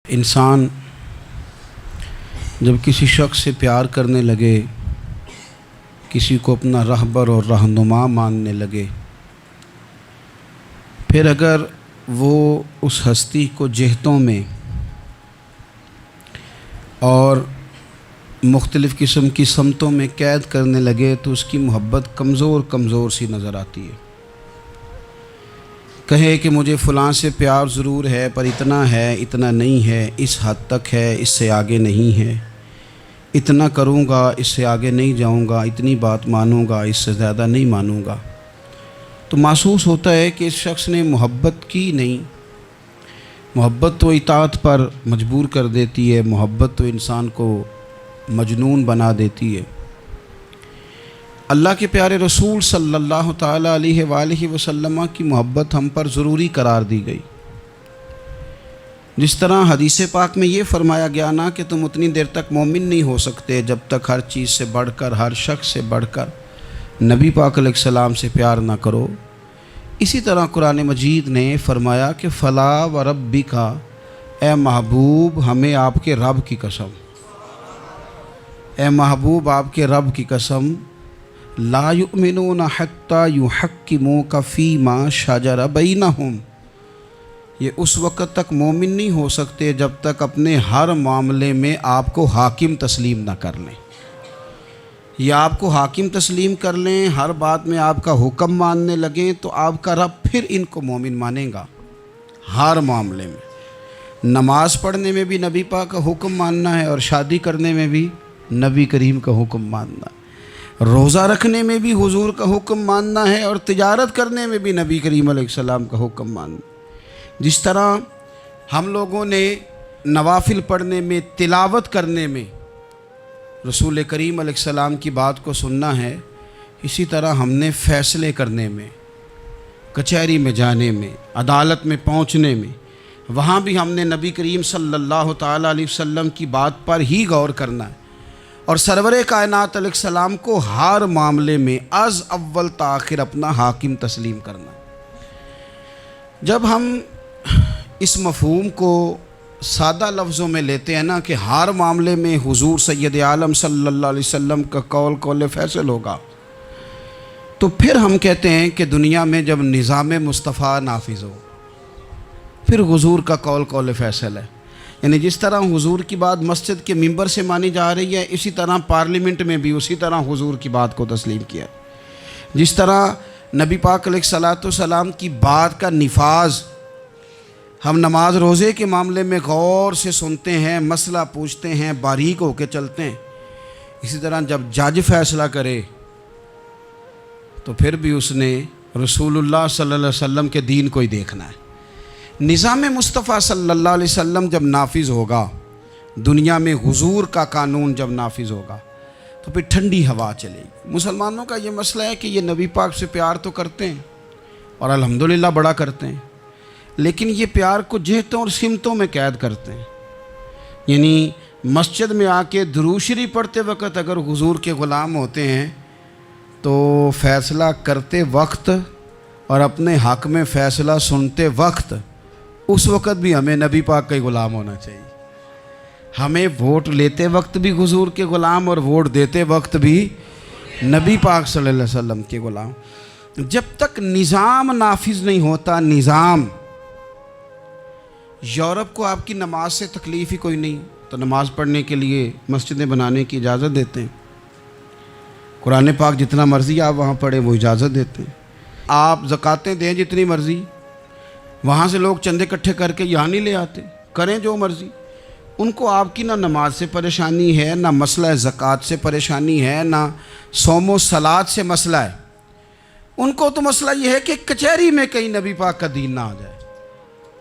انسان جب کسی شخص سے پیار کرنے لگے، کسی کو اپنا رہبر اور رہنما ماننے لگے، پھر اگر وہ اس ہستی کو جہتوں میں اور مختلف قسم کی سمتوں میں قید کرنے لگے تو اس کی محبت کمزور سی نظر آتی ہے۔ کہے کہ مجھے فلاں سے پیار ضرور ہے، پر اتنا ہے، اتنا نہیں ہے، اس حد تک ہے، اس سے آگے نہیں ہے، اتنا کروں گا، اس سے آگے نہیں جاؤں گا، اتنی بات مانوں گا، اس سے زیادہ نہیں مانوں گا، تو محسوس ہوتا ہے کہ اس شخص نے محبت کی نہیں۔ محبت تو اطاعت پر مجبور کر دیتی ہے، محبت تو انسان کو مجنون بنا دیتی ہے۔ اللہ کے پیارے رسول صلی اللہ تعالیٰ علیہ وآلہ وسلم کی محبت ہم پر ضروری قرار دی گئی۔ جس طرح حدیث پاک میں یہ فرمایا گیا نا کہ تم اتنی دیر تک مومن نہیں ہو سکتے جب تک ہر چیز سے بڑھ کر، ہر شخص سے بڑھ کر نبی پاک علیہ السلام سے پیار نہ کرو، اسی طرح قرآن مجید نے فرمایا کہ فلا وربک، اے محبوب ہمیں آپ کے رب کی قسم، اے محبوب آپ کے رب کی قسم، لا یؤمنون حتی یحکموک فیما شجر بینہم، یہ اس وقت تک مومن نہیں ہو سکتے جب تک اپنے ہر معاملے میں آپ کو حاکم تسلیم نہ کر لیں۔ یا آپ کو حاکم تسلیم کر لیں، ہر بات میں آپ کا حکم ماننے لگیں تو آپ کا رب پھر ان کو مومن مانے گا۔ ہر معاملے میں، نماز پڑھنے میں بھی نبی پاک کا حکم ماننا ہے، اور شادی کرنے میں بھی نبی کریم کا حکم ماننا ہے، روزہ رکھنے میں بھی حضور کا حکم ماننا ہے، اور تجارت کرنے میں بھی نبی کریم علیہ السلام کا حکم ماننا ہے۔ جس طرح ہم لوگوں نے نوافل پڑھنے میں، تلاوت کرنے میں رسول کریم علیہ السلام کی بات کو سننا ہے، اسی طرح ہم نے فیصلے کرنے میں، کچہری میں جانے میں، عدالت میں پہنچنے میں، وہاں بھی ہم نے نبی کریم صلی اللہ تعالیٰ علیہ وسلم کی بات پر ہی غور کرنا ہے، اور سرور کائنات علیہ السلام کو ہر معاملے میں از اول تاخر اپنا حاکم تسلیم کرنا ہے۔ جب ہم اس مفہوم کو سادہ لفظوں میں لیتے ہیں نا کہ ہر معاملے میں حضور سید عالم صلی اللہ علیہ وسلم کا قول فیصل ہوگا، تو پھر ہم کہتے ہیں کہ دنیا میں جب نظام مصطفیٰ نافذ ہو پھر حضور کا قول فیصل ہے۔ یعنی جس طرح حضور کی بات مسجد کے ممبر سے مانی جا رہی ہے، اسی طرح پارلیمنٹ میں بھی اسی طرح حضور کی بات کو تسلیم کیا۔ جس طرح نبی پاک علیہ الصلاۃ والسلام کی بات کا نفاذ ہم نماز روزے کے معاملے میں غور سے سنتے ہیں، مسئلہ پوچھتے ہیں، باریک ہو کے چلتے ہیں، اسی طرح جب جج فیصلہ کرے تو پھر بھی اس نے رسول اللہ صلی اللہ علیہ وسلم کے دین کو ہی دیکھنا ہے۔ نظام مصطفیٰ صلی اللہ علیہ وسلم جب نافذ ہوگا، دنیا میں حضور کا قانون جب نافذ ہوگا تو پھر ٹھنڈی ہوا چلے گی۔ مسلمانوں کا یہ مسئلہ ہے کہ یہ نبی پاک سے پیار تو کرتے ہیں اور الحمدللہ بڑا کرتے ہیں، لیکن یہ پیار کو جہتوں اور سمتوں میں قید کرتے ہیں۔ یعنی مسجد میں آ کے درود شریف پڑھتے وقت اگر حضور کے غلام ہوتے ہیں تو فیصلہ کرتے وقت اور اپنے حق میں فیصلہ سنتے وقت، اس وقت بھی ہمیں نبی پاک کا ہی غلام ہونا چاہیے۔ ہمیں ووٹ لیتے وقت بھی حضور کے غلام، اور ووٹ دیتے وقت بھی نبی پاک صلی اللہ علیہ وسلم کے غلام۔ جب تک نظام نافذ نہیں ہوتا، نظام، یورپ کو آپ کی نماز سے تکلیف ہی کوئی نہیں تو نماز پڑھنے کے لیے مسجدیں بنانے کی اجازت دیتے ہیں، قرآن پاک جتنا مرضی آپ وہاں پڑھیں وہ اجازت دیتے ہیں، آپ زکاتیں دیں جتنی مرضی، وہاں سے لوگ چندے اکٹھے کر کے یہاں نہیں لے آتے، کریں جو مرضی۔ ان کو آپ کی نہ نماز سے پریشانی ہے، نہ مسئلہ زکوٰۃ سے پریشانی ہے، نہ صوم و صلات سے مسئلہ ہے، ان کو تو مسئلہ یہ ہے کہ کچہری میں کہیں نبی پاک کا دین نہ آ جائے،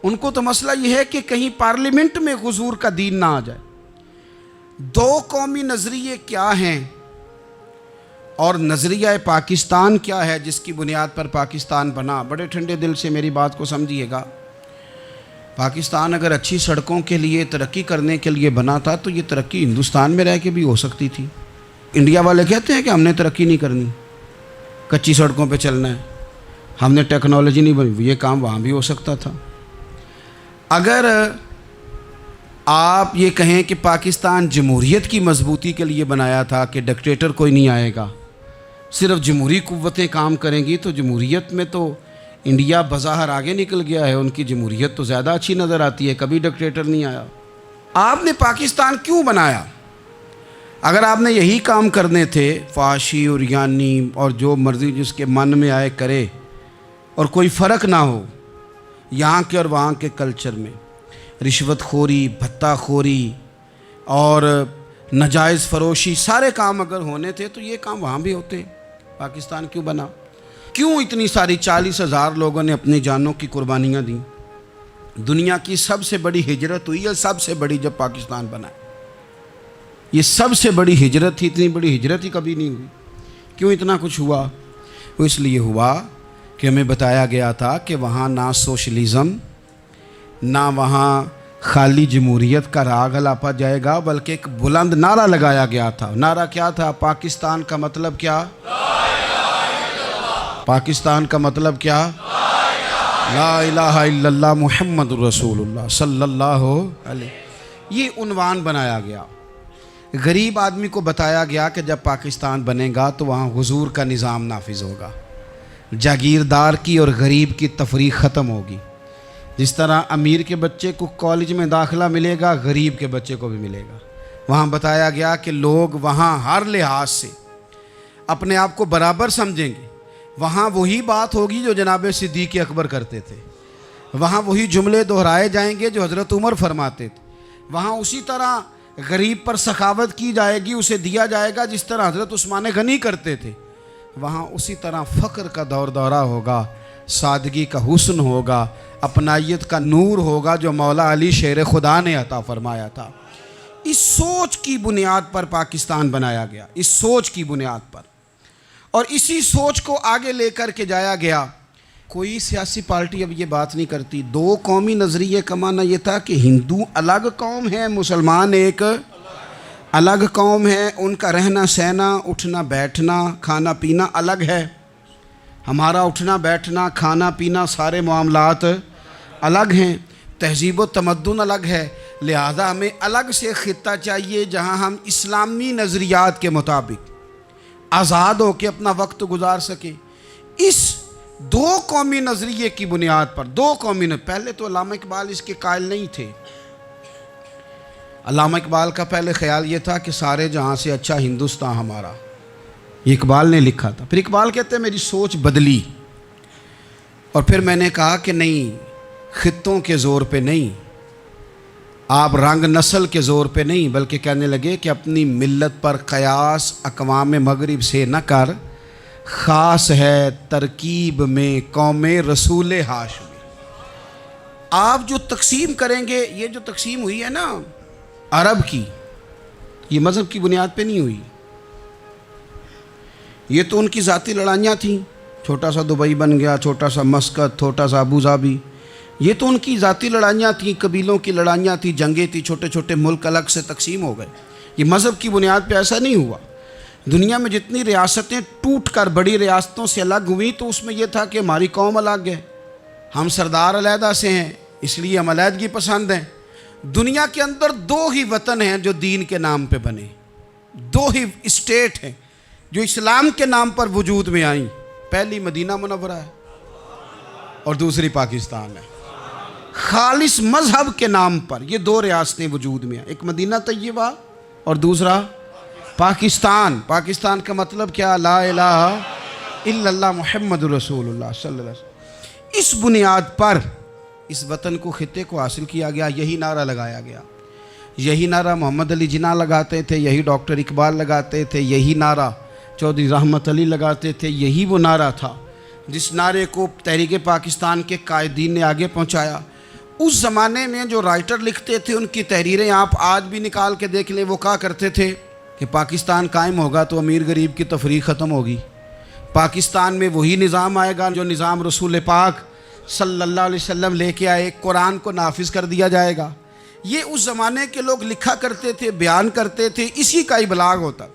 ان کو تو مسئلہ یہ ہے کہ کہیں پارلیمنٹ میں حضور کا دین نہ آ جائے۔ دو قومی نظریے کیا ہیں اور نظریہ پاکستان کیا ہے جس کی بنیاد پر پاکستان بنا؟ بڑے ٹھنڈے دل سے میری بات کو سمجھیے گا۔ پاکستان اگر اچھی سڑکوں کے لیے، ترقی کرنے کے لیے بنا تھا تو یہ ترقی ہندوستان میں رہ کے بھی ہو سکتی تھی۔ انڈیا والے کہتے ہیں کہ ہم نے ترقی نہیں کرنی، کچی سڑکوں پہ چلنا ہے، ہم نے ٹیکنالوجی نہیں بنی، یہ کام وہاں بھی ہو سکتا تھا۔ اگر آپ یہ کہیں کہ پاکستان جمہوریت کی مضبوطی کے لیے بنایا تھا کہ ڈکٹیٹر کوئی نہیں آئے گا، صرف جمہوری قوتیں کام کریں گی، تو جمہوریت میں تو انڈیا بظاہر آگے نکل گیا ہے، ان کی جمہوریت تو زیادہ اچھی نظر آتی ہے، کبھی ڈکٹیٹر نہیں آیا۔ آپ نے پاکستان کیوں بنایا؟ اگر آپ نے یہی کام کرنے تھے، فحاشی اور یانی اور جو مرضی جس کے من میں آئے کرے، اور کوئی فرق نہ ہو یہاں کے اور وہاں کے کلچر میں، رشوت خوری، بھتہ خوری اور ناجائز فروشی، سارے کام اگر ہونے تھے تو یہ کام وہاں بھی ہوتے۔ پاکستان کیوں بنا؟ کیوں اتنی ساری 40,000 لوگوں نے اپنی جانوں کی قربانیاں دیں؟ دنیا کی سب سے بڑی ہجرت ہوئی ہے، سب سے بڑی، جب پاکستان بنا۔ یہ سب سے بڑی ہجرت تھی، اتنی بڑی ہجرت ہی کبھی نہیں ہوئی۔ کیوں اتنا کچھ ہوا؟ وہ اس لیے ہوا کہ ہمیں بتایا گیا تھا کہ وہاں نہ سوشلزم، نہ وہاں خالی جمہوریت کا راگ الاپا جائے گا، بلکہ ایک بلند نعرہ لگایا گیا تھا۔ نعرہ کیا تھا؟ پاکستان کا مطلب کیا؟ پاکستان کا مطلب کیا؟ لا الہ الا اللہ محمد رسول اللہ صلی اللہ علیہ۔ یہ عنوان بنایا گیا۔ غریب آدمی کو بتایا گیا کہ جب پاکستان بنے گا تو وہاں حضور کا نظام نافذ ہوگا، جاگیردار کی اور غریب کی تفریق ختم ہوگی۔ جس طرح امیر کے بچے کو کالج میں داخلہ ملے گا، غریب کے بچے کو بھی ملے گا۔ وہاں بتایا گیا کہ لوگ وہاں ہر لحاظ سے اپنے آپ کو برابر سمجھیں گے۔ وہاں وہی بات ہوگی جو جناب صدیق اکبر کرتے تھے، وہاں وہی جملے دہرائے جائیں گے جو حضرت عمر فرماتے تھے، وہاں اسی طرح غریب پر سخاوت کی جائے گی، اسے دیا جائے گا جس طرح حضرت عثمان غنی کرتے تھے۔ وہاں اسی طرح فقر کا دور دورہ ہوگا، سادگی کا حسن ہوگا، اپنائیت کا نور ہوگا جو مولا علی شیر خدا نے عطا فرمایا تھا۔ اس سوچ کی بنیاد پر پاکستان بنایا گیا، اس سوچ کی بنیاد پر، اور اسی سوچ کو آگے لے کر کے جایا گیا۔ کوئی سیاسی پارٹی اب یہ بات نہیں کرتی۔ دو قومی نظریے کا معنی یہ تھا کہ ہندو الگ قوم ہے، مسلمان ایک الگ قوم ہے، ان کا رہنا سہنا، اٹھنا بیٹھنا، کھانا پینا الگ ہے۔ ہمارا اٹھنا بیٹھنا، کھانا پینا، سارے معاملات الگ ہیں، تہذیب و تمدن الگ ہے، لہذا ہمیں الگ سے خطہ چاہیے جہاں ہم اسلامی نظریات کے مطابق آزاد ہو کے اپنا وقت گزار سکیں۔ اس دو قومی نظریے کی بنیاد پر، پہلے تو علامہ اقبال اس کے قائل نہیں تھے۔ علامہ اقبال کا پہلے خیال یہ تھا کہ سارے جہاں سے اچھا ہندوستان ہمارا، یہ اقبال نے لکھا تھا۔ پھر اقبال کہتے ہیں میری سوچ بدلی، اور پھر میں نے کہا کہ نہیں، خطوں کے زور پہ نہیں، آپ رنگ نسل کے زور پہ نہیں، بلکہ کہنے لگے کہ اپنی ملت پر قیاس اقوام مغرب سے نہ کر، خاص ہے ترکیب میں قوم رسول ہاشمی۔ آپ جو تقسیم کریں گے، یہ جو تقسیم ہوئی ہے نا عرب کی، یہ مذہب کی بنیاد پہ نہیں ہوئی، یہ تو ان کی ذاتی لڑائیاں تھیں۔ چھوٹا سا دبئی بن گیا، چھوٹا سا مسقط، چھوٹا سا ابوظہبی، یہ تو ان کی ذاتی لڑائیاں تھیں، قبیلوں کی لڑائیاں تھیں، جنگیں تھیں، چھوٹے چھوٹے ملک الگ سے تقسیم ہو گئے۔ یہ مذہب کی بنیاد پہ ایسا نہیں ہوا۔ دنیا میں جتنی ریاستیں ٹوٹ کر بڑی ریاستوں سے الگ ہوئیں تو اس میں یہ تھا کہ ہماری قوم الگ ہے، ہم سردار علیحدہ سے ہیں، اس لیے ہم علیحدگی پسند ہیں۔ دنیا کے اندر دو ہی وطن ہیں جو دین کے نام پہ بنے، دو ہی اسٹیٹ ہیں جو اسلام کے نام پر وجود میں آئیں، پہلی مدینہ منورہ ہے اور دوسری پاکستان ہے۔ خالص مذہب کے نام پر یہ دو ریاستیں وجود میں ہیں، ایک مدینہ طیبہ اور دوسرا پاکستان۔ پاکستان کا مطلب کیا؟ لا الہ الا اللہ محمد رسول اللہ صلی اللہ علیہ وسلم۔ اس بنیاد پر اس وطن کو، خطے کو حاصل کیا گیا، یہی نعرہ لگایا گیا، یہی نعرہ محمد علی جناح لگاتے تھے، یہی ڈاکٹر اقبال لگاتے تھے، یہی نعرہ چودھری رحمت علی لگاتے تھے، یہی وہ نعرہ تھا جس نعرے کو تحریک پاکستان کے قائدین نے آگے پہنچایا۔ اس زمانے میں جو رائٹر لکھتے تھے ان کی تحریریں آپ آج بھی نکال کے دیکھ لیں، وہ کہا کرتے تھے کہ پاکستان قائم ہوگا تو امیر غریب کی تفریق ختم ہوگی، پاکستان میں وہی نظام آئے گا جو نظام رسول پاک صلی اللہ علیہ وسلم لے کے آئے، قرآن کو نافذ کر دیا جائے گا۔ یہ اس زمانے کے لوگ لکھا کرتے تھے، بیان کرتے تھے، اسی کا ابلاغ ہوتا۔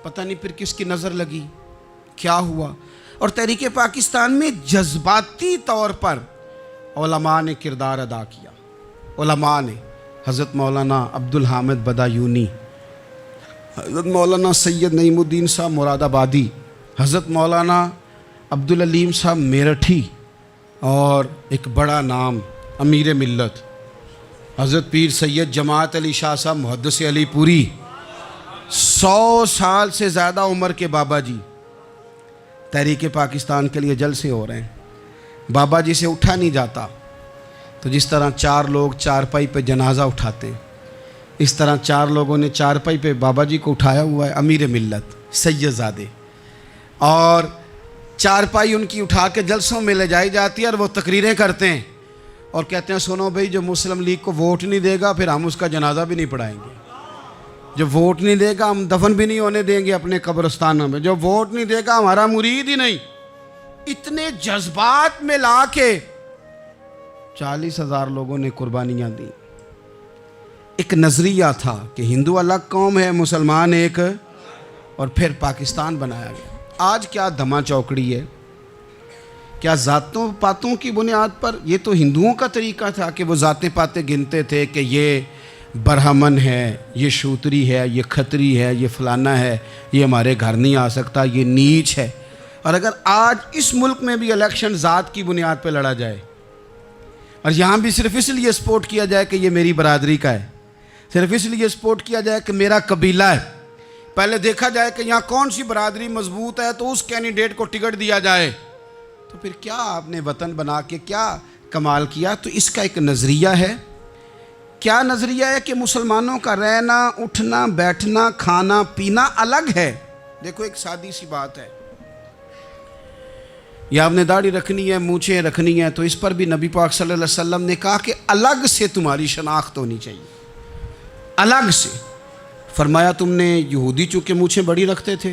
پتہ نہیں پھر کس کی نظر لگی، کیا ہوا، اور تحریک پاکستان میں جذباتی طور پر علماء نے کردار ادا کیا، علماء نے حضرت مولانا عبدالحامد بدایونی، حضرت مولانا سید نعیم الدین صاحب مراد آبادی، حضرت مولانا عبدالعلیم صاحب میرٹھی، اور ایک بڑا نام امیر ملت حضرت پیر سید جماعت علی شاہ صاحب محدث علی پوری، 100 سال سے زیادہ عمر کے بابا جی تحریک پاکستان کے لیے جلسے ہو رہے ہیں۔ بابا جی سے اٹھا نہیں جاتا، تو جس طرح 4 لوگ چارپائی پہ جنازہ اٹھاتے ہیں، اس طرح 4 لوگوں نے چارپائی پہ بابا جی کو اٹھایا ہوا ہے، امیر ملت سید زادے، اور چارپائی ان کی اٹھا کے جلسوں میں لے جائی جاتی ہے، اور وہ تقریریں کرتے ہیں اور کہتے ہیں سنو بھائی، جو مسلم لیگ کو ووٹ نہیں دے گا پھر ہم اس کا جنازہ بھی نہیں پڑھائیں گے، جو ووٹ نہیں دے گا ہم دفن بھی نہیں ہونے دیں گے اپنے قبرستانوں میں، جو ووٹ نہیں دے گا ہمارا مرید ہی نہیں۔ اتنے جذبات میں لا کے 40,000 لوگوں نے قربانیاں دیں۔ ایک نظریہ تھا کہ ہندو الگ قوم ہے، مسلمان ایک، اور پھر پاکستان بنایا گیا۔ آج کیا دھما چوکڑی ہے، کیا ذاتوں پاتوں کی بنیاد پر؟ یہ تو ہندوؤں کا طریقہ تھا کہ وہ ذاتیں پاتیں گنتے تھے کہ یہ برہمن ہے، یہ شوتری ہے، یہ کھتری ہے، یہ فلانا ہے، یہ ہمارے گھر نہیں آ سکتا، یہ نیچ ہے۔ اور اگر آج اس ملک میں بھی الیکشن ذات کی بنیاد پہ لڑا جائے، اور یہاں بھی صرف اس لیے سپورٹ کیا جائے کہ یہ میری برادری کا ہے، صرف اس لیے سپورٹ کیا جائے کہ میرا قبیلہ ہے، پہلے دیکھا جائے کہ یہاں کون سی برادری مضبوط ہے تو اس کینڈیڈیٹ کو ٹکٹ دیا جائے، تو پھر کیا آپ نے وطن بنا کے کیا کمال کیا؟ تو اس کا ایک نظریہ ہے۔ کیا نظریہ ہے کہ مسلمانوں کا رہنا، اٹھنا، بیٹھنا، کھانا، پینا الگ ہے۔ دیکھو ایک سادی سی بات ہے، یا آپ نے داڑھی رکھنی ہے، مونچھیں رکھنی ہے، تو اس پر بھی نبی پاک صلی اللہ علیہ وسلم نے کہا کہ الگ سے تمہاری شناخت ہونی چاہیے، الگ سے۔ فرمایا تم نے یہودی چونکہ مونچھیں بڑی رکھتے تھے،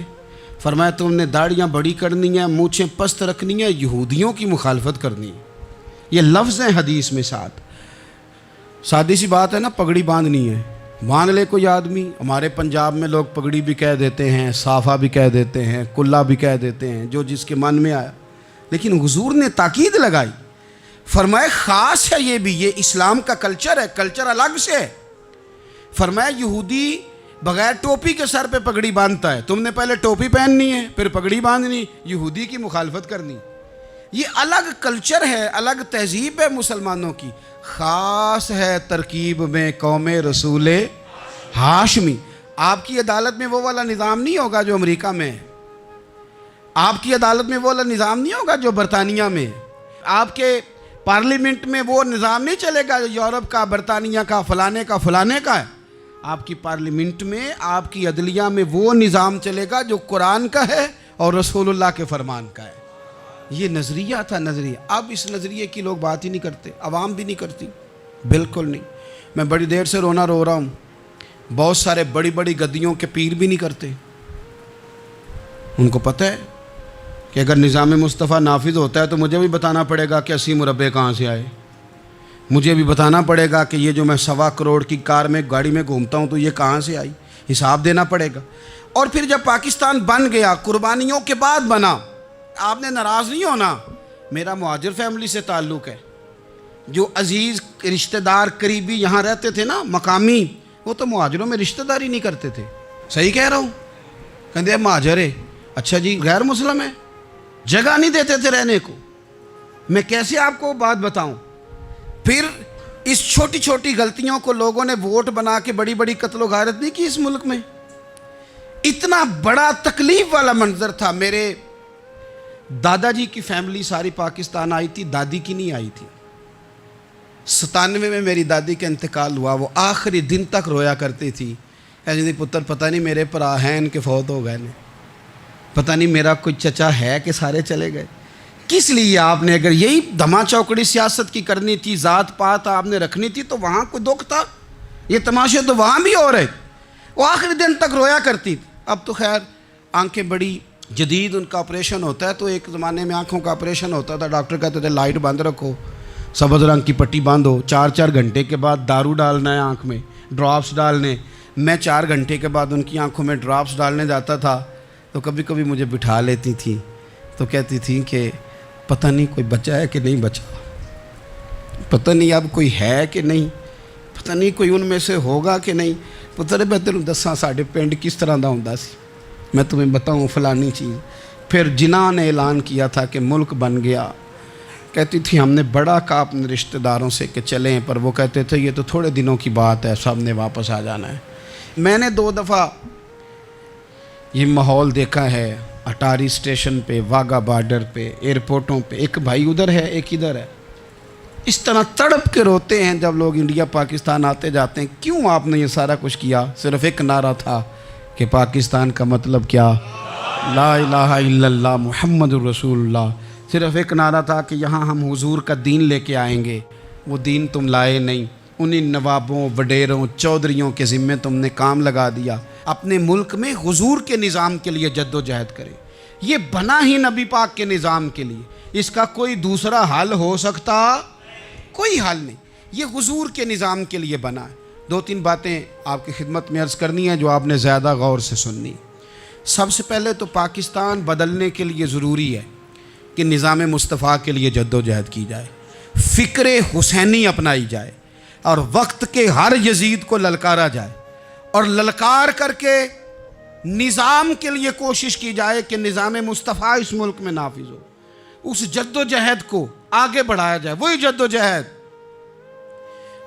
فرمایا تم نے داڑیاں بڑی کرنی ہیں، مونچھیں پست رکھنی ہیں، یہودیوں کی مخالفت کرنی ہے۔ یہ لفظ ہیں حدیث میں ساتھ۔ سادی سی بات ہے نا، پگڑی باندھنی ہے، باندھ لے کوئی آدمی۔ ہمارے پنجاب میں لوگ پگڑی بھی کہہ دیتے ہیں، صافہ بھی کہہ دیتے ہیں، کلا بھی کہہ دیتے ہیں، جو جس کے من میں آیا، لیکن حضور نے تاکید لگائی، فرمایا خاص ہے یہ بھی، یہ اسلام کا کلچر ہے، کلچر الگ سے ہے۔ فرمایا یہودی بغیر ٹوپی کے سر پہ پگڑی باندھتا ہے، تم نے پہلے ٹوپی پہننی ہے پھر پگڑی باندھنی، یہودی کی مخالفت کرنی۔ یہ الگ کلچر ہے، الگ تہذیب ہے مسلمانوں کی، خاص ہے ترکیب میں قوم رسول ہاشمی۔ آپ کی عدالت میں وہ والا نظام نہیں ہوگا جو امریکہ میں ہے، آپ کی عدالت میں وہ والا نظام نہیں ہوگا جو برطانیہ میں ہے، آپ کے پارلیمنٹ میں وہ نظام نہیں چلے گا جو یورپ کا، برطانیہ کا، فلانے کا فلانے کا ہے۔ آپ کی پارلیمنٹ میں، آپ کی عدلیہ میں وہ نظام چلے گا جو قرآن کا ہے اور رسول اللہ کے فرمان کا ہے۔ یہ نظریہ تھا، نظریہ۔ اب اس نظریے کی لوگ بات ہی نہیں کرتے، عوام بھی نہیں کرتی، بالکل نہیں۔ میں بڑی دیر سے رونا رو رہا ہوں، بہت سارے بڑی بڑی گدیوں کے پیر بھی نہیں کرتے۔ ان کو پتہ ہے کہ اگر نظام مصطفیٰ نافذ ہوتا ہے تو مجھے بھی بتانا پڑے گا کہ 80 مربع کہاں سے آئے، مجھے بھی بتانا پڑے گا کہ یہ جو میں 1.25 کروڑ کی کار میں گاڑی میں گھومتا ہوں تو یہ کہاں سے آئی، حساب دینا پڑے گا۔ اور پھر جب پاکستان بن گیا، قربانیوں کے بعد بنا، آپ نے ناراض نہیں ہونا، میرا مہاجر فیملی سے تعلق ہے، جو عزیز رشتہ دار قریبی یہاں رہتے تھے نا، مقامی، وہ تو مہاجروں میں رشتہ داری نہیں کرتے تھے۔ صحیح کہہ رہا ہوں؟ کہتے ہیں مہاجر ہے، اچھا جی غیر مسلم ہے، جگہ نہیں دیتے تھے رہنے کو۔ میں کیسے آپ کو بات بتاؤں؟ پھر اس چھوٹی چھوٹی غلطیوں کو لوگوں نے ووٹ بنا کے بڑی بڑی قتل و غارت نہیں کی اس ملک میں۔ اتنا بڑا تکلیف والا منظر تھا۔ میرے دادا جی کی فیملی ساری پاکستان آئی تھی، دادی کی نہیں آئی تھی۔ 97 میں میری دادی کا انتقال ہوا، وہ آخری دن تک رویا کرتی تھی، ایسے پتر پتہ نہیں میرے پرا ہیں ان کے فوت ہو گئے نے، پتہ نہیں میرا کوئی چچا ہے کہ سارے چلے گئے۔ کس لیے آپ نے، اگر یہی دھما چوکڑی سیاست کی کرنی تھی، ذات پات آپ نے رکھنی تھی، تو وہاں کوئی دکھ تھا؟ یہ تماشے تو وہاں بھی ہو رہے۔ وہ آخری دن تک رویا کرتی تھی۔ اب تو خیر آنکھیں بڑی جدید ان کا آپریشن ہوتا ہے، تو ایک زمانے میں آنکھوں کا آپریشن ہوتا تھا، ڈاکٹر کہتے تھے لائٹ بند رکھو، سبز رنگ کی پٹی باندھو، 4 گھنٹے کے بعد دارو ڈالنا ہے آنکھ میں، ڈراپس ڈالنے۔ میں 4 گھنٹے کے بعد ان کی آنکھوں میں ڈراپس ڈالنے جاتا تھا، تو کبھی کبھی مجھے بٹھا لیتی تھی، تو کہتی تھیں کہ پتہ نہیں کوئی بچا ہے کہ نہیں بچا، پتہ نہیں اب کوئی ہے کہ نہیں، پتہ نہیں کوئی ان میں سے ہوگا کہ نہیں. پتر میں تینوں دساں ساڈے پنڈ کس طرح دا ہوندا سی. میں تمہیں بتاؤں فلانی چیز. پھر جناح نے اعلان کیا تھا کہ ملک بن گیا. کہتی تھی ہم نے بڑا کہا اپنے رشتہ داروں سے کہ چلیں، پر وہ کہتے تھے یہ تو تھوڑے دنوں کی بات ہے، سب نے واپس آ جانا ہے. میں نے 2 دفعہ یہ ماحول دیکھا ہے اٹاری اسٹیشن پہ، واگا بارڈر پہ، ایئرپورٹوں پہ. ایک بھائی ادھر ہے، ایک ادھر ہے. اس طرح تڑپ کے روتے ہیں جب لوگ انڈیا پاکستان آتے جاتے ہیں. کیوں آپ نے یہ سارا کچھ کیا؟ صرف ایک نعرہ تھا کہ پاکستان کا مطلب کیا؟ لا الہ الا اللہ محمد الرسول اللہ. صرف ایک نعرہ تھا کہ یہاں ہم حضور کا دین لے کے آئیں گے. وہ دین تم لائے نہیں. انہیں نوابوں، وڈیروں، چودھریوں کے ذمے تم نے کام لگا دیا. اپنے ملک میں حضور کے نظام کے لیے جد و جہد کرے. یہ بنا ہی نبی پاک کے نظام کے لیے. اس کا کوئی دوسرا حل ہو سکتا؟ کوئی حل نہیں. یہ حضور کے نظام کے لیے بنا ہے. 2-3 باتیں آپ کی خدمت میں عرض کرنی ہے جو آپ نے زیادہ غور سے سننی. سب سے پہلے تو پاکستان بدلنے کے لیے ضروری ہے کہ نظام مصطفیٰ کے لیے جد و جہد کی جائے، فکر حسینی اپنائی جائے، اور وقت کے ہر یزید کو للکارا جائے، اور للکار کر کے نظام کے لیے کوشش کی جائے کہ نظام مصطفیٰ اس ملک میں نافذ ہو. اس جد و جہد کو آگے بڑھایا جائے. وہی جد و جہد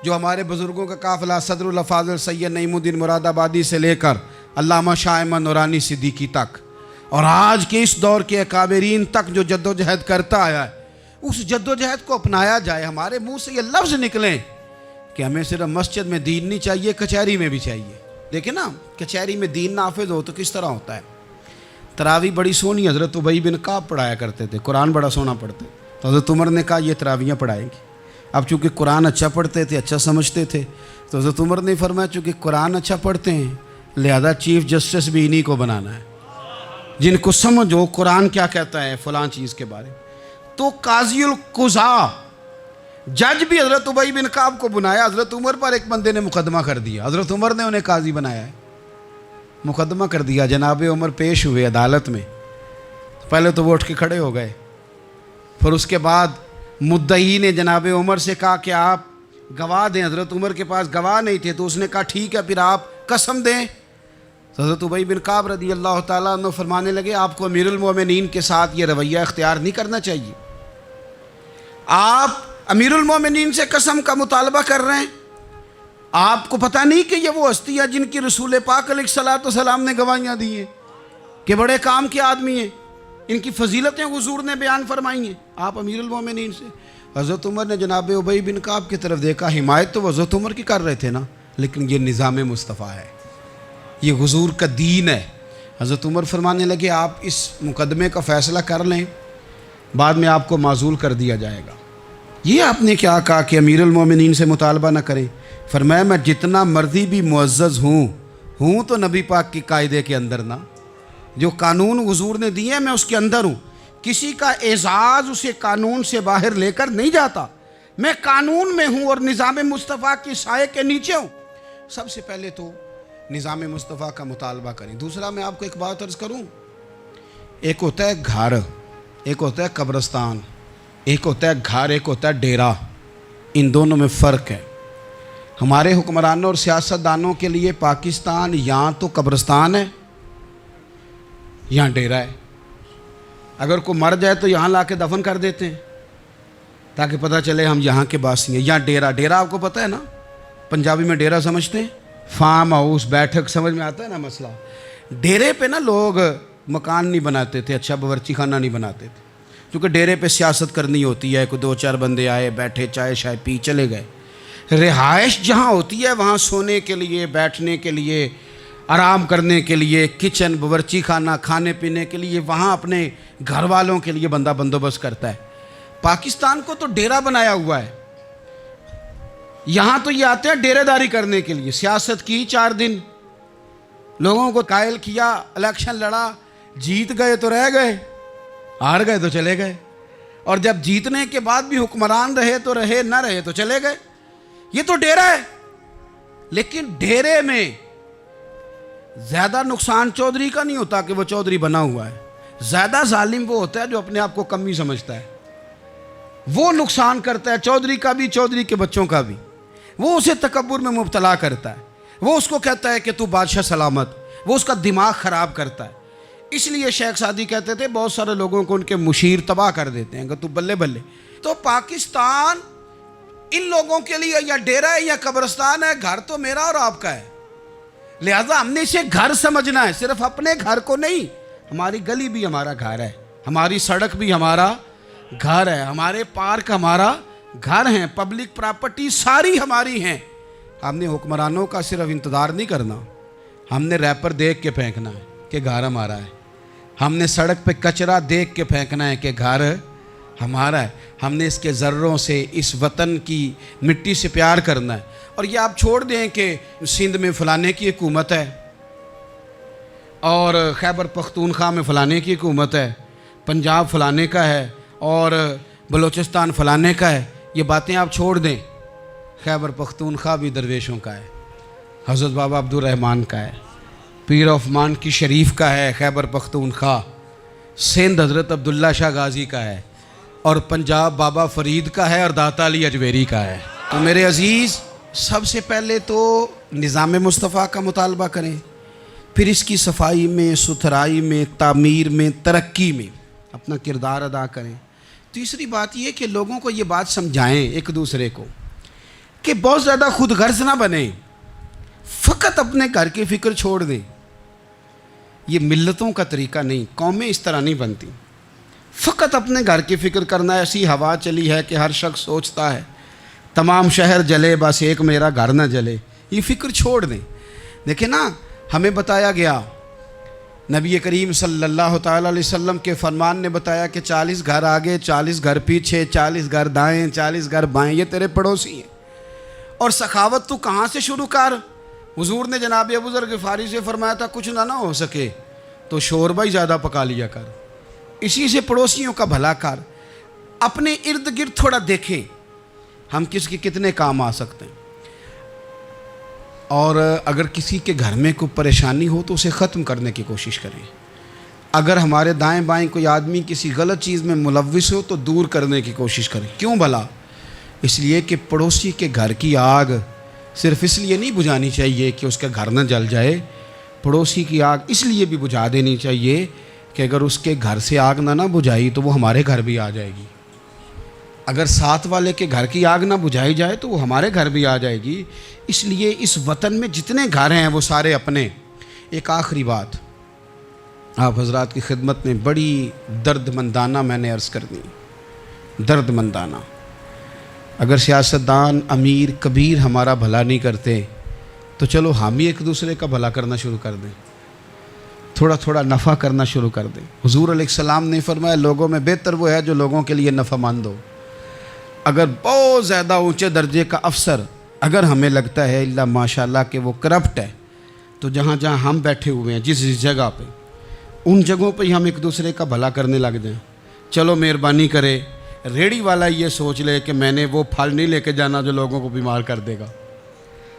جو ہمارے بزرگوں کا قافلہ صدر الافاضل سید نعیم الدین مراد آبادی سے لے کر علامہ شاہ احمد نورانی صدیقی تک، اور آج کے اس دور کے اکابرین تک جو جد و جہد کرتا آیا ہے، اس جد و جہد کو اپنایا جائے. ہمارے منہ سے یہ لفظ نکلیں کہ ہمیں صرف مسجد میں دین نہیں چاہیے، کچہری میں بھی چاہیے. دیکھیں نا، کچہری میں دین نافذ ہو تو کس طرح ہوتا ہے. تراویح بڑی سونی حضرت ابی بن کعب پڑھایا کرتے تھے، قرآن بڑا سونا پڑھتے. تو حضرت عمر نے کہا یہ تراویحیں پڑھائیں گے. اب چونکہ قرآن اچھا پڑھتے تھے، اچھا سمجھتے تھے، تو حضرت عمر نے فرمایا چونکہ قرآن اچھا پڑھتے ہیں لہذا چیف جسٹس بھی انہی کو بنانا ہے، جن کو سمجھ ہو قرآن کیا کہتا ہے فلاں چیز کے بارے. تو قاضی القضاء جج بھی حضرت ابی بن کعب کو بنایا. حضرت عمر پر ایک بندے نے مقدمہ کر دیا، حضرت عمر نے انہیں قاضی بنایا ہے. مقدمہ کر دیا. جناب عمر پیش ہوئے عدالت میں. پہلے تو وہ اٹھ کے کھڑے ہو گئے. پھر اس کے بعد مدعی نے جناب عمر سے کہا کہ آپ گواہ دیں. حضرت عمر کے پاس گواہ نہیں تھے تو اس نے کہا ٹھیک ہے پھر آپ قسم دیں. تو حضرت ابی بن کعب رضی اللہ تعالیٰ عنہ فرمانے لگے آپ کو امیر المومنین کے ساتھ یہ رویہ اختیار نہیں کرنا چاہیے. آپ امیر المومنین سے قسم کا مطالبہ کر رہے ہیں. آپ کو پتہ نہیں کہ یہ وہ ہستی ہے جن کی رسول پاک علیہ الصلوۃ والسلام نے گواہیاں دی ہیں کہ بڑے کام کے آدمی ہیں، ان کی فضیلتیں حضور نے بیان فرمائی ہیں. آپ امیر المومنین سے. حضرت عمر نے جناب ابی بن کعب کی طرف دیکھا. حمایت تو حضرت عمر کی کر رہے تھے نا، لیکن یہ نظام مصطفیٰ ہے، یہ حضور کا دین ہے. حضرت عمر فرمانے لگے آپ اس مقدمے کا فیصلہ کر لیں، بعد میں آپ کو معزول کر دیا جائے گا. یہ آپ نے کیا کہا کہ امیر المومنین سے مطالبہ نہ کریں؟ فرمایا میں جتنا مرضی بھی معزز ہوں تو نبی پاک کی قاعدے کے اندر نا. جو قانون حضور نے دیے میں اس کے اندر ہوں. کسی کا اعزاز اسے قانون سے باہر لے کر نہیں جاتا. میں قانون میں ہوں اور نظام مصطفیٰ کی سائے کے نیچے ہوں. سب سے پہلے تو نظام مصطفیٰ کا مطالبہ کریں. دوسرا میں آپ کو ایک بات عرض کروں. ایک ہوتا ہے گھر، ایک ہوتا ہے قبرستان. ایک ہوتا ہے گھر، ایک ہوتا ہے ڈیرا. ان دونوں میں فرق ہے. ہمارے حکمرانوں اور سیاستدانوں کے لیے پاکستان یہاں تو قبرستان ہے، یہاں ڈیرا ہے. اگر کوئی مر جائے تو یہاں لا کے دفن کر دیتے ہیں تاکہ پتہ چلے ہم یہاں کے باسی ہیں. یہاں ڈیرا آپ کو پتہ ہے نا، پنجابی میں ڈیرا سمجھتے ہیں، فارم ہاؤس، بیٹھک، سمجھ میں آتا ہے نا مسئلہ. ڈیرے پہ نا لوگ مکان نہیں بناتے تھے، اچھا باورچی خانہ نہیں بناتے تھے، کیونکہ ڈیرے پہ سیاست کرنی ہوتی ہے. کوئی 2-4 بندے آئے، بیٹھے، چائے شائے پی، چلے گئے. رہائش جہاں ہوتی ہے وہاں سونے کے لیے، بیٹھنے کے لیے، آرام کرنے کے لیے، کچن، باورچی خانہ، کھانے پینے کے لیے، وہاں اپنے گھر والوں کے لیے بندہ بندوبست کرتا ہے. پاکستان کو تو ڈیرا بنایا ہوا ہے. یہاں تو یہ آتے ہیں ڈیرے داری کرنے کے لیے. سیاست کی 4 دن، لوگوں کو قائل کیا، الیکشن لڑا، جیت گئے تو رہ گئے، ہار گئے تو چلے گئے، اور جب جیتنے کے بعد بھی حکمران رہے تو رہے، نہ رہے تو چلے گئے. یہ تو ڈیرا ہے. لیکن ڈیرے میں زیادہ نقصان چودھری کا نہیں ہوتا کہ وہ چودھری بنا ہوا ہے. زیادہ ظالم وہ ہوتا ہے جو اپنے آپ کو کمی سمجھتا ہے، وہ نقصان کرتا ہے، چودھری کا بھی، چودھری کے بچوں کا بھی. وہ اسے تکبر میں مبتلا کرتا ہے، وہ اس کو کہتا ہے کہ تو بادشاہ سلامت، وہ اس کا دماغ خراب کرتا ہے۔ اس لیے شیخ سعدی کہتے تھے بہت سارے لوگوں کو ان کے مشیر تباہ کر دیتے ہیں کہ تو بلے بلے۔ تو پاکستان ان لوگوں کے لیے یا ڈیرہ ہے یا قبرستان ہے، گھر تو میرا اور آپ کا ہے، لہذا ہم نے اسے گھر سمجھنا ہے، صرف اپنے گھر کو نہیں۔ ہماری گلی بھی ہمارا گھر ہے، ہماری سڑک بھی ہمارا گھر ہے، ہمارے پارک ہمارا گھر ہیں، پبلک پراپرٹی ساری ہماری ہیں۔ ہم نے حکمرانوں کا صرف انتظار نہیں کرنا، ہم نے ریپر دیکھ کے پھینکنا ہے کہ گھر ہمارا ہے، ہم نے سڑک پہ کچرا دیکھ کے پھینکنا ہے کہ گھر ہمارا ہے، ہم نے اس کے ذروں سے اس وطن کی مٹی سے پیار کرنا ہے۔ اور یہ آپ چھوڑ دیں کہ سندھ میں فلانے کی حکومت ہے اور خیبر پختونخوا میں فلانے کی حکومت ہے، پنجاب فلانے کا ہے اور بلوچستان فلانے کا ہے، یہ باتیں آپ چھوڑ دیں۔ خیبر پختونخوا بھی درویشوں کا ہے، حضرت بابا عبدالرحمن کا ہے، پیر عثمان کی شریف کا ہے خیبر پختونخوا، سندھ حضرت عبداللہ شاہ غازی کا ہے، اور پنجاب بابا فرید کا ہے اور داتا علی اجویری کا ہے۔ تو میرے عزیز، سب سے پہلے تو نظام مصطفیٰ کا مطالبہ کریں، پھر اس کی صفائی میں، ستھرائی میں، تعمیر میں، ترقی میں اپنا کردار ادا کریں۔ تیسری بات یہ کہ لوگوں کو یہ بات سمجھائیں ایک دوسرے کو کہ بہت زیادہ خود غرض نہ بنیں، فقط اپنے گھر کی فکر چھوڑ دیں۔ یہ ملتوں کا طریقہ نہیں، قومیں اس طرح نہیں بنتی۔ فقط اپنے گھر کی فکر کرنا، ایسی ہوا چلی ہے کہ ہر شخص سوچتا ہے تمام شہر جلے بس ایک میرا گھر نہ جلے۔ یہ فکر چھوڑ دیں۔ دیکھیں نا، ہمیں بتایا گیا، نبی کریم صلی اللہ تعالیٰ علیہ وسلم کے فرمان نے بتایا کہ 40 گھر آگے، 40 گھر پیچھے، 40 گھر دائیں، 40 گھر بائیں، یہ تیرے پڑوسی ہیں۔ اور سخاوت تو کہاں سے شروع کر؟ حضور نے جناب ابو ذر غفاری سے فرمایا تھا کچھ نہ ہو سکے تو شوربہ ہی زیادہ پکا لیا کر، اسی سے پڑوسیوں کا بھلا کر۔ اپنے ارد گرد تھوڑا دیکھیں ہم کس کے کتنے کام آ سکتے ہیں، اور اگر کسی کے گھر میں کوئی پریشانی ہو تو اسے ختم کرنے کی کوشش کریں۔ اگر ہمارے دائیں بائیں کوئی آدمی کسی غلط چیز میں ملوث ہو تو دور کرنے کی کوشش کریں۔ کیوں بھلا؟ اس لیے کہ پڑوسی کے گھر کی آگ صرف اس لیے نہیں بجھانی چاہیے کہ اس کا گھر نہ جل جائے، پڑوسی کی آگ اس لیے بھی بجھا دینی چاہیے کہ اگر اس کے گھر سے آگ نہ بجھائی تو وہ ہمارے گھر بھی آ جائے گی۔ اگر ساتھ والے کے گھر کی آگ نہ بجھائی جائے تو وہ ہمارے گھر بھی آ جائے گی۔ اس لیے اس وطن میں جتنے گھر ہیں وہ سارے اپنے۔ ایک آخری بات آپ حضرات کی خدمت میں بڑی درد مندانہ میں نے عرض کر دی، درد مندانہ۔ اگر سیاستدان امیر کبیر ہمارا بھلا نہیں کرتے تو چلو ہم ہی ایک دوسرے کا بھلا کرنا شروع کر دیں، تھوڑا تھوڑا نفع کرنا شروع کر دیں۔ حضور علیہ السلام نے فرمایا لوگوں میں بہتر وہ ہے جو لوگوں کے لیے نفع مند ہو۔ اگر بہت زیادہ اونچے درجے کا افسر اگر ہمیں لگتا ہے اللہ ماشاءاللہ کہ وہ کرپٹ ہے، تو جہاں جہاں ہم بیٹھے ہوئے ہیں جس جگہ پہ، ان جگہوں پہ ہی ہم ایک دوسرے کا بھلا کرنے لگ جائیں۔ چلو مہربانی کرے ریڑھی والا یہ سوچ لے کہ میں نے وہ پھل نہیں لے کے جانا جو لوگوں کو بیمار کر دے گا،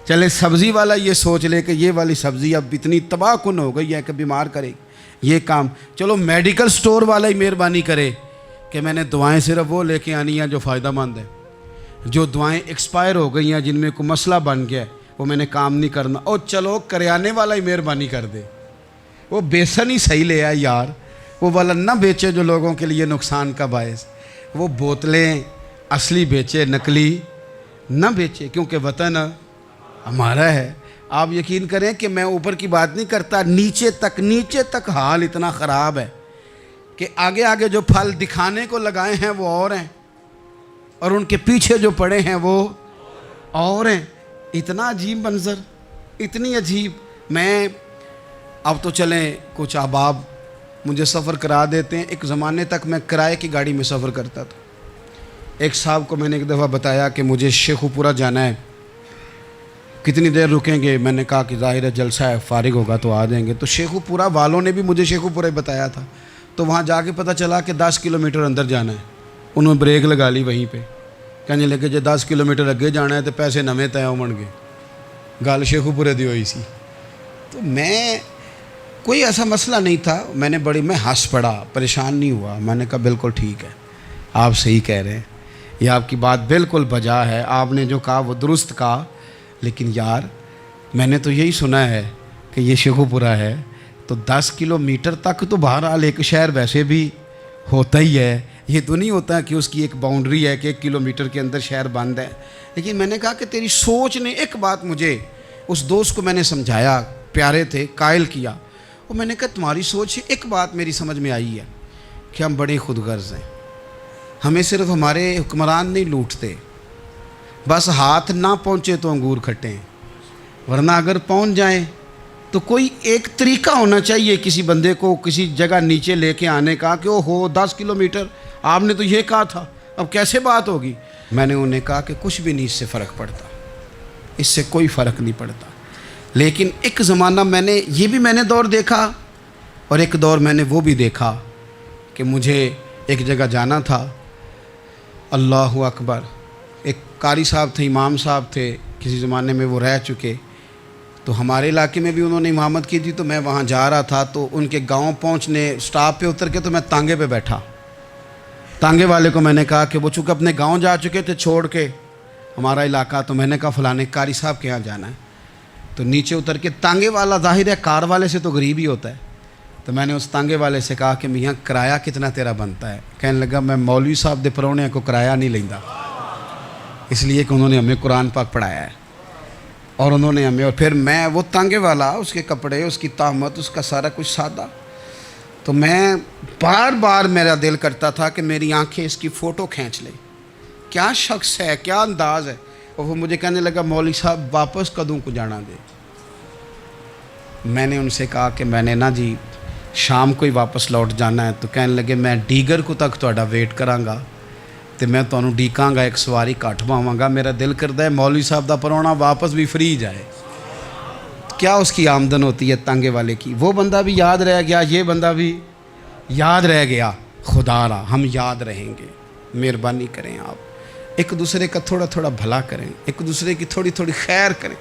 چلے سبزی والا یہ سوچ لے کہ یہ والی سبزی اب اتنی تباہ کن ہو گئی ہے کہ بیمار کرے یہ کام، چلو میڈیکل سٹور والا ہی مہربانی کرے کہ میں نے دعائیں صرف وہ لے کے آنی ہیں جو فائدہ مند ہیں، جو دعائیں ایکسپائر ہو گئی ہیں جن میں کوئی مسئلہ بن گیا ہے وہ میں نے کام نہیں کرنا۔ اور چلو کریانے والا ہی مہربانی کر دے، وہ بیسن ہی صحیح لے آئے یار، وہ والا نہ بیچے جو لوگوں کے لیے نقصان کا باعث، وہ بوتلیں اصلی بیچے نقلی نہ بیچے، کیونکہ وطن ہمارا ہے۔ آپ یقین کریں کہ میں اوپر کی بات نہیں کرتا، نیچے تک حال اتنا خراب ہے کہ آگے آگے جو پھل دکھانے کو لگائے ہیں وہ اور ہیں، اور ان کے پیچھے جو پڑے ہیں وہ اور ہیں۔ اتنا عجیب منظر، اتنی عجیب۔ میں اب تو چلیں کچھ احباب مجھے سفر کرا دیتے ہیں، ایک زمانے تک میں کرائے کی گاڑی میں سفر کرتا تھا۔ ایک صاحب کو میں نے ایک دفعہ بتایا کہ مجھے شیخو پورہ جانا ہے، کتنی دیر رکیں گے؟ میں نے کہا کہ ظاہر ہے جلسہ ہے، فارغ ہوگا تو آ جائیں گے۔ تو شیخو پورہ والوں نے بھی مجھے شیخو پورہ بتایا تھا، تو وہاں جا کے پتہ چلا کہ 10 کلومیٹر اندر جانا ہے۔ انہوں نے بریک لگا لی وہیں پہ، کہنے لگے جے 10 کلومیٹر اگے جانا ہے تو پیسے نویں طے ہون گے۔ گل شیخو پورے دی ہوئی سی۔ تو میں کوئی ایسا مسئلہ نہیں تھا، میں ہنس پڑا، پریشان نہیں ہوا۔ میں نے کہا بالکل ٹھیک ہے، آپ صحیح کہہ رہے ہیں۔ یہ آپ کی بات بالکل بجا ہے، آپ نے جو کہا وہ درست کہا، لیکن یار میں نے تو یہی سنا ہے کہ یہ شیخو پورہ ہے، تو 10 کلومیٹر تک تو بہرحال ایک شہر ویسے بھی ہوتا ہی ہے، یہ تو نہیں ہوتا کہ اس کی ایک باؤنڈری ہے کہ 1 کلومیٹر کے اندر شہر بند ہے۔ لیکن میں نے کہا کہ تیری سوچ نے ایک بات مجھے، اس دوست کو میں نے سمجھایا، پیارے تھے، قائل کیا، اور میں نے کہا تمہاری سوچ سے ایک بات میری سمجھ میں آئی ہے کہ ہم بڑے خود غرض ہیں، ہمیں صرف ہمارے حکمران نہیں لوٹتے، بس ہاتھ نہ پہنچے تو انگور کھٹے ہیں، ورنہ اگر پہنچ جائیں تو کوئی ایک طریقہ ہونا چاہیے کسی بندے کو کسی جگہ نیچے لے کے آنے کا کہ وہ ہو 10 کلومیٹر، آپ نے تو یہ کہا تھا، اب کیسے بات ہوگی؟ میں نے انہیں کہا کہ کچھ بھی نہیں اس سے فرق پڑتا، اس سے کوئی فرق نہیں پڑتا، لیکن ایک زمانہ میں نے دور دیکھا، اور ایک دور میں نے وہ بھی دیکھا کہ مجھے ایک جگہ جانا تھا، اللہ اکبر، ایک قاری صاحب تھے، امام صاحب تھے، کسی زمانے میں وہ رہ چکے، تو ہمارے علاقے میں بھی انہوں نے امامت کی تھی، تو میں وہاں جا رہا تھا، تو ان کے گاؤں پہنچنے سٹاپ پہ اتر کے تو میں تانگے پہ بیٹھا، تانگے والے کو میں نے کہا کہ وہ چونکہ اپنے گاؤں جا چکے تھے چھوڑ کے ہمارا علاقہ، تو میں نے کہا فلانے قاری صاحب کے یہاں جانا ہے، تو نیچے اتر کے تانگے والا ظاہر ہے کار والے سے تو غریب ہی ہوتا ہے، تو میں نے اس تانگے والے سے کہا کہ میاں کرایہ کتنا تیرا بنتا ہے؟ کہنے لگا میں مولوی صاحب دے پرونے کو کرایہ نہیں لیندا، اس لیے کہ انہوں نے ہمیں قرآن پاک پڑھایا ہے، اور انہوں نے ہمیں، اور پھر میں وہ تانگے والا، اس کے کپڑے، اس کی طامت، اس کا سارا کچھ سادہ، تو میں بار بار میرا دل کرتا تھا کہ میری آنکھیں اس کی فوٹو کھینچ لیں، کیا شخص ہے، کیا انداز ہے، اور وہ مجھے کہنے لگا مولوی صاحب واپس کدوں کو جانا دے؟ میں نے ان سے کہا کہ میں نے نا جی شام کو ہی واپس لوٹ جانا ہے، تو کہنے لگے میں ڈیگر کو تک تہاڈا ویٹ کراں گا، تو میں تمہیں ڈیکاں گا، ایک سواری کٹ پاواں گا، میرا دل کردا ہے مولوی صاحب دا پرونا واپس بھی فری جائے۔ کیا اس کی آمدن ہوتی ہے تانگے والے کی؟ وہ بندہ بھی یاد رہ گیا، یہ بندہ بھی یاد رہ گیا، خدا را ہم یاد رہیں گے، مہربانی کریں آپ ایک دوسرے کا تھوڑا تھوڑا بھلا کریں، ایک دوسرے کی تھوڑی تھوڑی خیر کریں،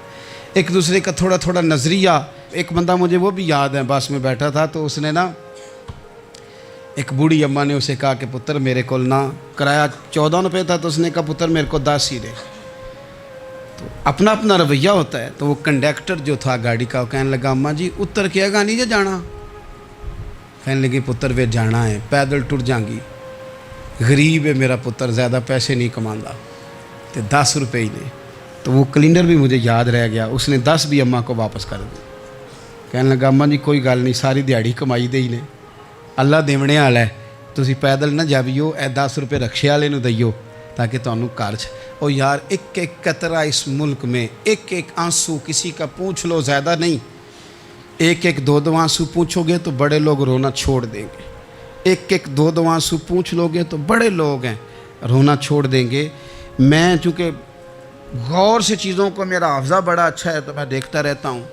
ایک دوسرے کا تھوڑا تھوڑا نظریہ۔ ایک بندہ مجھے وہ بھی یاد ہے، بس میں بیٹھا تھا تو اس نے نا، ایک بوڑھی اماں نے اسے کہا کہ پتر میرے کو نا کرایہ 14 روپے تھا، تو اس نے کہا پتر میرے کو 10 ہی دے، تو اپنا اپنا رویہ ہوتا ہے۔ تو وہ کنڈکٹر جو تھا گاڑی کا، وہ کہنے لگا اماں جی اتر کے گا نہیں جے جانا؟ کہنے لگی پتر وے جانا ہے، پیدل ٹر جائیں گی، غریب ہے میرا پتر، زیادہ پیسے نہیں کماندا، تو 10 روپے ہی نے۔ تو وہ کلینڈر بھی مجھے یاد رہ گیا، اس نے 10 بھی اماں کو واپس کر دی۔ کہنے لگا اماں جی کوئی گل نہیں، ساری دیہڑی کمائی دے ہی نے، اللہ دیونے والا ہے، تسی پیدل نہ جاویو، اے 10 روپے رکشے والے نو دئیو تاکہ تانوں گھر چ۔ او یار ایک ایک قطرہ اس ملک میں، ایک ایک آنسو کسی کا پوچھ لو، زیادہ نہیں، ایک ایک 2 آنسو پوچھو گے تو بڑے لوگ رونا چھوڑ دیں گے، ایک ایک 2 آنسو پوچھ لو گے تو بڑے لوگ ہیں رونا چھوڑ دیں گے۔ میں چونکہ غور سے چیزوں کو، میرا حافظہ بڑا اچھا ہے تو میں دیکھتا رہتا ہوں۔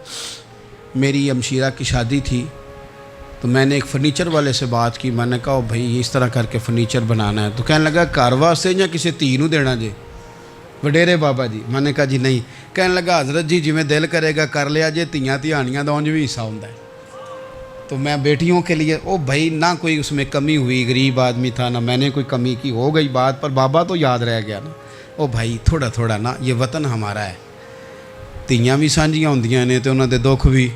میری ہمشیرہ کی شادی تھی تو میں نے ایک فرنیچر والے سے بات کی، میں نے کہا بھائی اس طرح کر کے فرنیچر بنانا ہے، تو کہنے لگا گھر واسطے یا کسی تھی نو دینا جی؟ وڈیرے بابا جی۔ میں نے کہا جی نہیں۔ کہنے لگا حضرت جی جی میں دل کرے گا کر لیا جی، تیاں تیانیاں دا اونج بھی حصہ ہوندا ہے، تو میں بیٹیوں کے لیے، او بھائی نہ کوئی اس میں کمی ہوئی، غریب آدمی تھا، نہ میں نے کوئی کمی کی، ہو گئی بات، پر بابا تو یاد رہ گیا نا۔ او بھائی تھوڑا تھوڑا نا، یہ وطن ہمارا ہے، تیاں بھی سانجیاں ہوندیاں نے تے انہاں دے دکھ بھی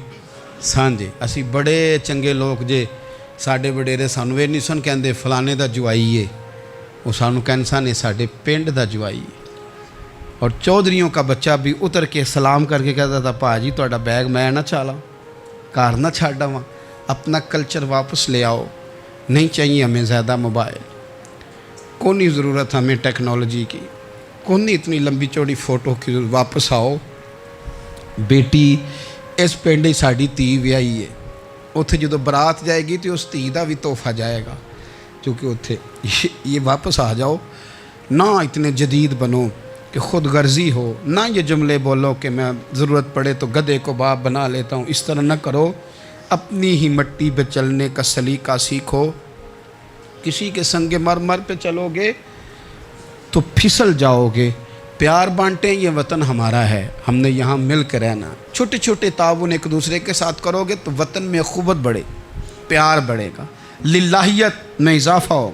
سانجے۔ اسی بڑے چنگے لوگ جے، ساڈے وڈیرے سانوں یہ نہیں سن کہندے فلانے دا جوائی ہے، وہ سانوں کہن سن ساڈے پنڈ دا جوائی ہے۔ اور چودھریوں کا بچہ بھی اتر کے سلام کر کے کہتا تھا پا جی تہاڈا بیگ میں نہ چالا، کار نہ چھڈ آواں، اپنا کلچر واپس لے آؤ، نہیں چاہیے ہمیں زیادہ موبائل، کونی ضرورت ہمیں ٹیکنالوجی کی، کونی اتنی لمبی چوڑی فوٹو کی، واپس آؤ۔ بیٹی اس پنڈ ساڈی تھی ویائی ہے، اتھے جدو برات جائے گی تو اس تھی دا بھی تحفہ جائے گا، کیونکہ اتھے یہ واپس آ جاؤ، نہ اتنے جدید بنو کہ خود غرضی ہو، نہ یہ جملے بولو کہ میں ضرورت پڑے تو گدھے کو باپ بنا لیتا ہوں، اس طرح نہ کرو، اپنی ہی مٹی پہ چلنے کا سلیقہ سیکھو۔ کسی کے سنگ مرمر پہ چلو گے تو پھسل جاؤ گے۔ پیار بانٹیں، یہ وطن ہمارا ہے، ہم نے یہاں مل کے رہنا، چھوٹے چھوٹے تعاون ایک دوسرے کے ساتھ کرو گے تو وطن میں اخوت بڑھے، پیار بڑھے گا، للہیت میں اضافہ ہوگا۔